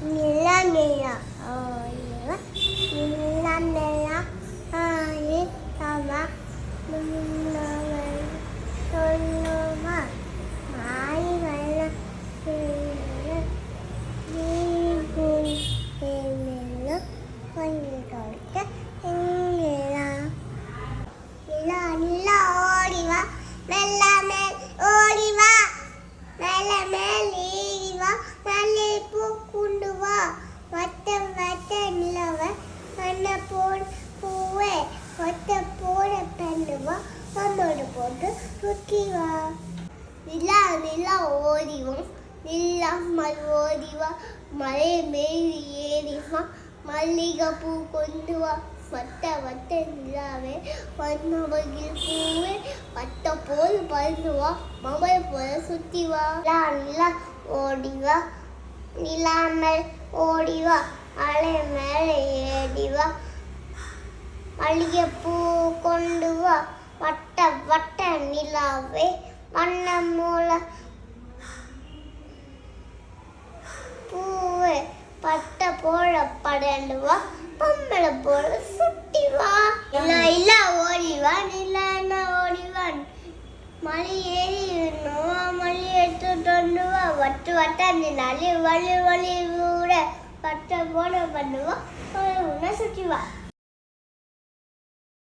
நிலா நிலா ஓடிவா நிலா நிலா ஆயி தவா முன்னவள் சொல்லுவா மாறி வல்ல நீ தேமெல்ல கொஞ்சம் கொடுத்த நிலா நிலா நிலா ஓடிவா மெல்ல மேல் ஓடிவா மெல்ல மேல் ஏறிவா நல்லே பூ கொண்டு வா வட்ட வட்ட நிலவ வண்ண போல் பூவே வட்ட போல பெண்ணுவா வந்தோடு போட்டு சுற்றி வா நிலா நிலா ஓடிவா நில்லாமல் ஓடிவா மலை மேல் ஏறிவா மல்லிகை பூ கொண்டு வா வட்ட வட்ட நிலாவே வண்ணமகிழ் பூவே வட்ட போல் பறந்துவா மமல் போல சுத்தி வா நிலா நிலா ஓடிவா நிலாமல் ஓடிவா அலை மேலே ஏடிவா மல்லிகை பூ கொண்டு வா வட்ட வட்ட நிலாவே வண்ண மூல பூவே பட்ட போல படண்டுவா பொம்பளை போல சுட்டி வா நிலா நிலா ஓடிவா நிலா ஓடிவான் மலை ஏறி மலை எடுத்துட்டு வந்து வா வட்டு வட்ட நிலாலே வலி வலி கூட பட்ட போல பண்ணுவா சுட்டி வா